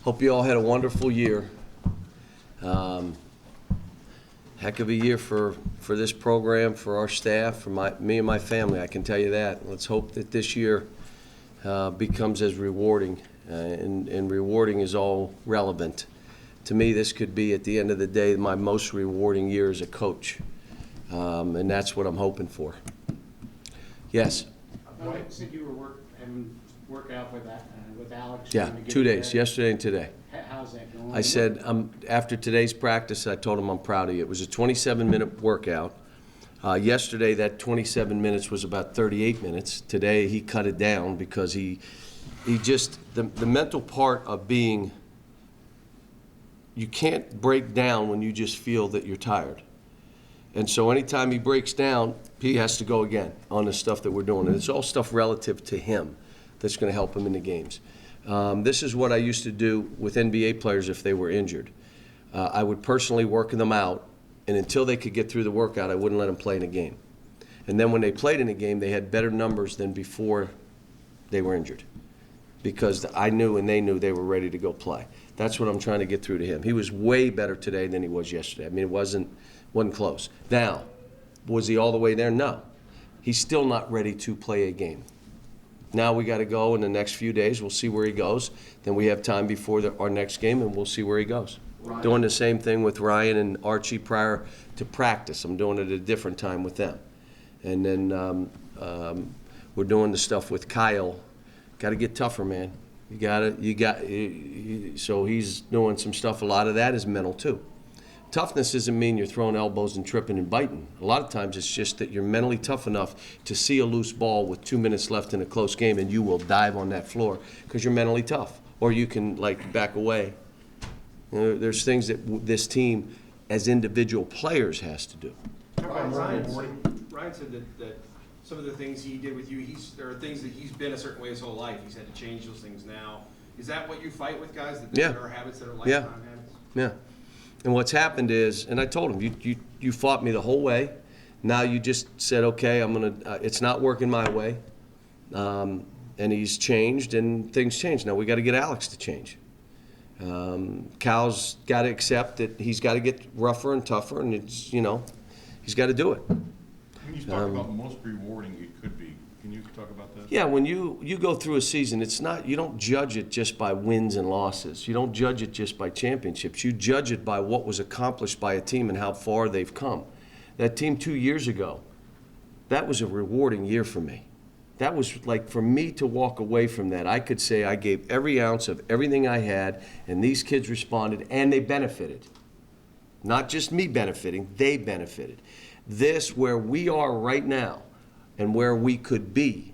Hope you all had a wonderful year. Heck of a year for this program, for our staff, for me and my family, I can tell you that. Let's hope that this year becomes as rewarding, and rewarding is all relevant. To me, this could be, at the end of the day, my most rewarding year as a coach, and that's what I'm hoping for. Yes? You said you were having workout with Alex. Yeah, 2 days, yesterday and today. How's that going? I said, after today's practice, I told him I'm proud of you. It was a 27-minute workout. Yesterday, that 27 minutes was about 38 minutes. Today, he cut it down because he just, the mental part of being, you can't break down when you just feel that you're tired. And so anytime he breaks down, he has to go again on the stuff that we're doing. And it's all stuff relative to him that's going to help him in the games. This is what I used to do with NBA players if they were injured. I would personally work them out, and until they could get through the workout, I wouldn't let them play in a game. And then when they played in a game, they had better numbers than before they were injured, because I knew and they knew they were ready to go play. That's what I'm trying to get through to him. He was way better today than he was yesterday. I mean, it wasn't close. Now, was he all the way there? No. He's still not ready to play a game. Now we got to go in the next few days. We'll see where he goes. Then we have time before our next game, and we'll see where he goes. Ryan. Doing the same thing with Ryan and Archie prior to practice. I'm doing it at a different time with them. And then we're doing the stuff with Kyle. Got to get tougher, man. So he's doing some stuff. A lot of that is mental too. Toughness doesn't mean you're throwing elbows and tripping and biting. A lot of times it's just that you're mentally tough enough to see a loose ball with 2 minutes left in a close game, and you will dive on that floor because you're mentally tough. Or you can, like, back away. You know, there's things that this team, as individual players, has to do. Ryan said that some of the things he did with you, there are things that he's been a certain way his whole life. He's had to change those things now. Is that what you fight with guys? That there are habits that are lifetime habits? Yeah. And what's happened is, and I told him, you fought me the whole way. Now you just said, okay, it's not working my way. And he's changed, and things change. Now we got to get Alex to change. Cal's got to accept that he's got to get rougher and tougher, and it's, he's got to do it. When you talk about most rewarding it could be, can you talk about that? Yeah, when you go through a season, you don't judge it just by wins and losses. You don't judge it just by championships. You judge it by what was accomplished by a team and how far they've come. That team 2 years ago, that was a rewarding year for me. That was like, for me to walk away from that, I could say I gave every ounce of everything I had, and these kids responded, and they benefited. Not just me benefiting, they benefited. This, where we are right now, and where we could be,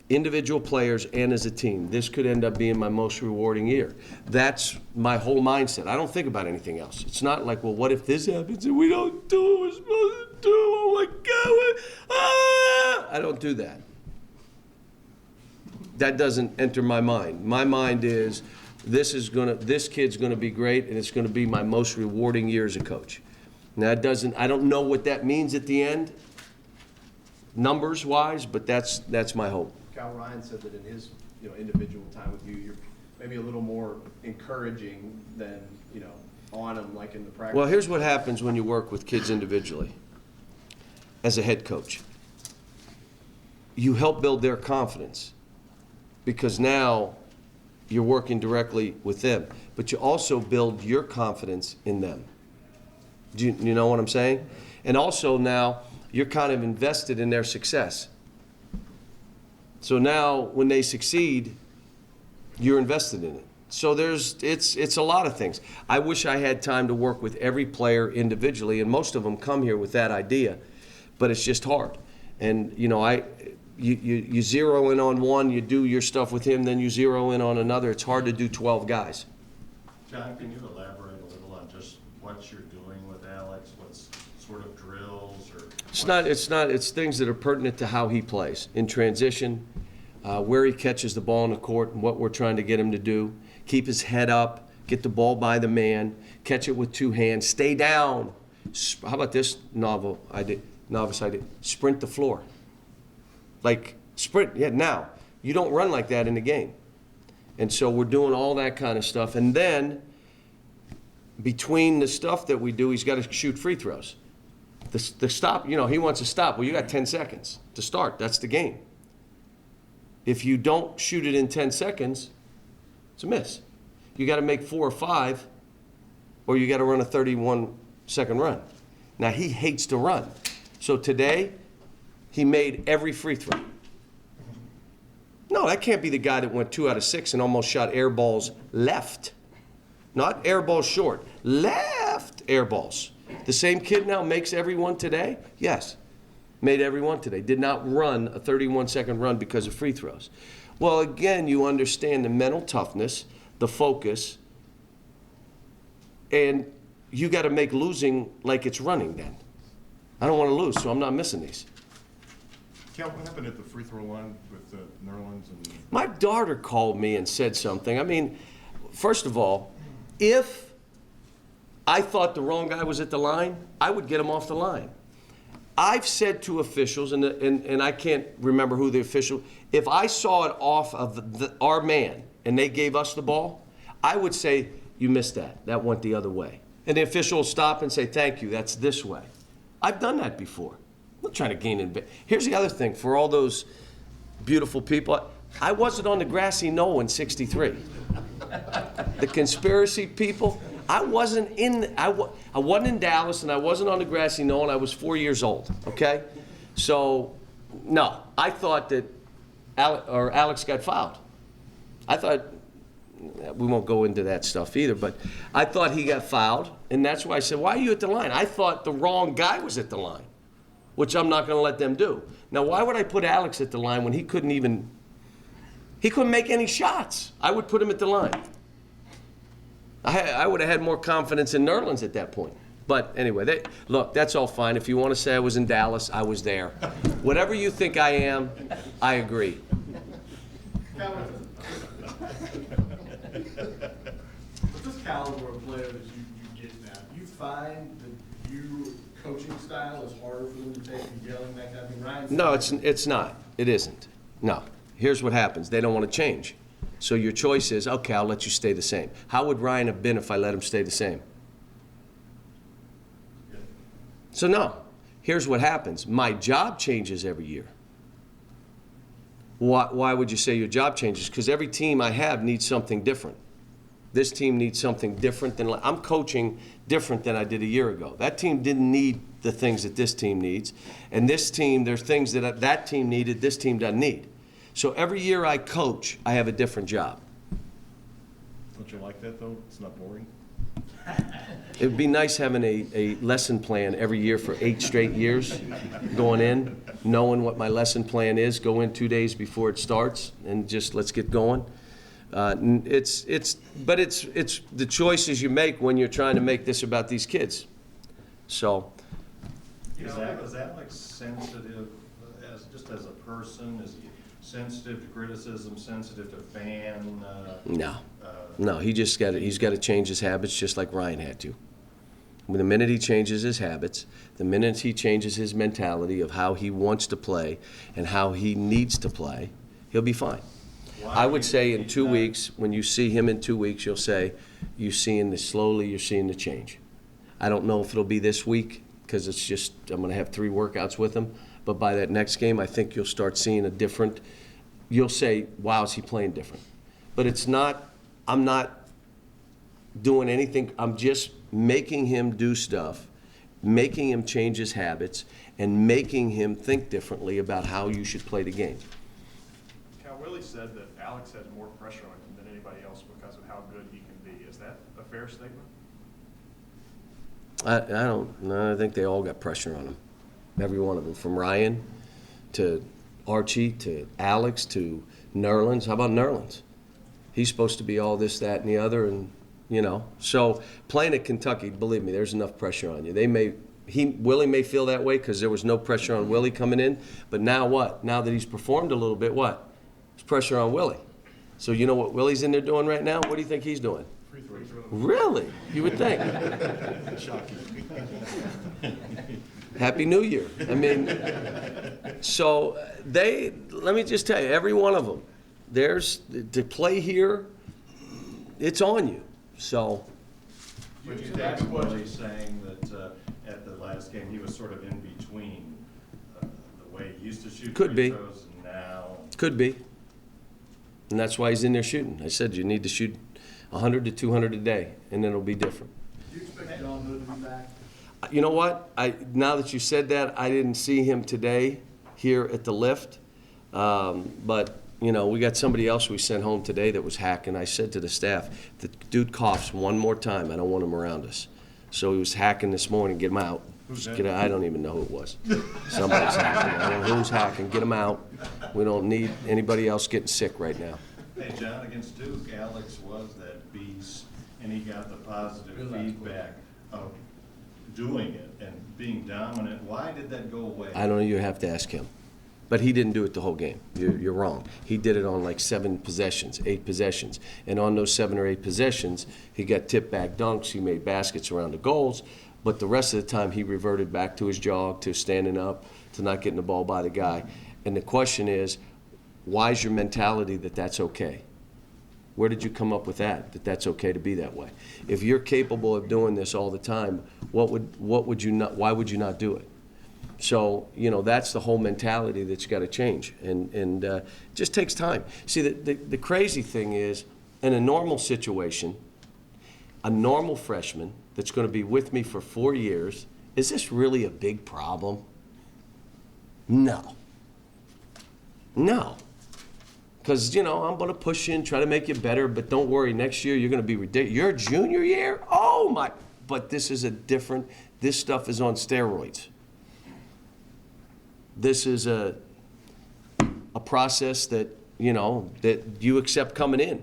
individual players and as a team, this could end up being my most rewarding year. That's my whole mindset. I don't think about anything else. It's not like, well, what if this happens and we don't do what we're supposed to do? Oh my God, I don't do that. That doesn't enter my mind. My mind is, this kid's gonna be great, and it's gonna be my most rewarding year as a coach. Now, I don't know what that means at the end, numbers-wise, but that's my hope. Cal, Ryan said that in his individual time with you, you're maybe a little more encouraging than on him, like in the practice. Well, here's what happens when you work with kids individually. As a head coach, you help build their confidence, because now you're working directly with them, but you also build your confidence in them. Do you know what I'm saying? And also now you're kind of invested in their success. So now when they succeed, you're invested in it. So it's a lot of things. I wish I had time to work with every player individually, and most of them come here with that idea, but it's just hard. And you zero in on one, you do your stuff with him, then you zero in on another. It's hard to do 12 guys. John, can you elaborate a little on just what you're doing with Alex? What's sort of drills or? It's things that are pertinent to how he plays in transition, where he catches the ball in the court and what we're trying to get him to do. Keep his head up, get the ball by the man, catch it with 2 hands, stay down. How about this novice idea? Sprint the floor. Like sprint, yeah, now. You don't run like that in the game. And so we're doing all that kind of stuff. And then between the stuff that we do, he's got to shoot free throws. The stop, he wants to stop. Well, you got 10 seconds to start. That's the game. If you don't shoot it in 10 seconds, it's a miss. You got to make 4 or 5, or you got to run a 31-second run. Now, he hates to run. So today, he made every free throw. No, that can't be the guy that went 2 out of 6 and almost shot air balls left. Not air balls short. Left air balls. The same kid now makes every one today? Yes. Made every one today. Did not run a 31-second run because of free throws. Well, again, you understand the mental toughness, the focus, and you got to make losing like it's running then. I don't want to lose, so I'm not missing these. Cal, what happened at the free throw line with Nerlens and? My daughter called me and said something. I mean, first of all, if I thought the wrong guy was at the line, I would get him off the line. I've said to officials, and I can't remember who the official, if I saw it off of our man and they gave us the ball, I would say, you missed that. That went the other way. And the official will stop and say, thank you, that's this way. I've done that before. I'm not trying to gain in. Here's the other thing for all those beautiful people. I wasn't on the grassy knoll in '63. The conspiracy people. I wasn't in. I wasn't in Dallas, and I wasn't on the grassy knoll, and I was 4 years old. Okay, so no, I thought that Alex got fouled. I thought. We won't go into that stuff either, but I thought he got fouled, and that's why I said, why are you at the line? I thought the wrong guy was at the line, which I'm not going to let them do. Now, why would I put Alex at the line when he couldn't make any shots? I would put him at the line. I would have had more confidence in Nerlens at that point. But anyway, look, that's all fine. If you want to say I was in Dallas, I was there. Whatever you think I am, I agree. With this caliber of player that you get now, do you find that your coaching style is harder for them to take and yelling back at me? Ryan? No, it's not. It isn't. No. Here's what happens. They don't want to change. So your choice is, okay, I'll let you stay the same. How would Ryan have been if I let him stay the same? So no. Here's what happens. My job changes every year. Why would you say your job changes? Because every team I have needs something different. This team needs something different than I'm coaching different than I did a year ago. That team didn't need the things that this team needs, and this team, there's things that that team needed, this team doesn't need. So every year I coach, I have a different job. Don't you like that though? It's not boring. It would be nice having a lesson plan every year for 8 straight years, going in, knowing what my lesson plan is, go in 2 days before it starts, and just let's get going. It's the choices you make when you're trying to make this about these kids. So. Is Alex sensitive as a person? Is he sensitive to criticism, sensitive to fan? No, he's got to change his habits just like Ryan had to. The minute he changes his habits, the minute he changes his mentality of how he wants to play and how he needs to play, he'll be fine. I would say in 2 weeks, when you see him in 2 weeks, you'll say, you're seeing the change. I don't know if it'll be this week because it's just, I'm going to have 3 workouts with him. But by that next game, I think you'll start seeing a different, you'll say, wow, is he playing different? But it's not, I'm not doing anything. I'm just making him do stuff, making him change his habits, and making him think differently about how you should play the game. Willie said that Alex has more pressure on him than anybody else because of how good he can be. Is that a fair statement? I don't know. I think they all got pressure on them. Every one of them, from Ryan to Archie to Alex to Nerlens. How about Nerlens? He's supposed to be all this, that, and the other, and So playing at Kentucky, believe me, there's enough pressure on you. Willie may feel that way because there was no pressure on Willie coming in. But now what? Now that he's performed a little bit, what? There's pressure on Willie. So you know what Willie's in there doing right now? What do you think he's doing? Free throw. Really? You would think. Shocking. Happy New Year. I mean, so let me just tell you, every one of them, to play here, it's on you. So, Would you think of Willie saying that at the last game, he was sort of in between the way he used to shoot Could be. free throws and now? could be. And that's why he's in there shooting. I said you need to shoot 100 to 200 a day, and then it'll be different. Do you expect John Hood to be back? You know what? Now that you said that, I didn't see him today here at the lift. But, you know, we got somebody else we sent home today that was hacking. I said to the staff, if the dude coughs one more time, I don't want him around us. So he was hacking this morning, get him out. Just get out. I don't even know who it was. Somebody's hacking. I don't know who's hacking. Get him out. We don't need anybody else getting sick right now. Hey, John, against Duke, Alex was that beast, and he got the positive feedback of doing it and being dominant. Why did that go away? I don't know. You have to ask him. But he didn't do it the whole game. You're wrong. He did it on like 7 possessions, 8 possessions. And on those 7 or 8 possessions, he got tip back dunks. He made baskets around the goals. But the rest of the time, he reverted back to his jog, to standing up, to not getting the ball by the guy. And the question is, why is your mentality that that's okay? Where did you come up with that that's okay to be that way? If you're capable of doing this all the time, why would you not do it? So, you know, that's the whole mentality that's got to change. And it just takes time. See, the crazy thing is, in a normal situation, a normal freshman that's going to be with me for 4 years, is this really a big problem? No. No. Because, you know, I'm going to push you and try to make you better, but don't worry, next year you're going to be ridiculous. Your junior year? Oh, my. But this is this stuff is on steroids. This is a process that, you know, that you accept coming in.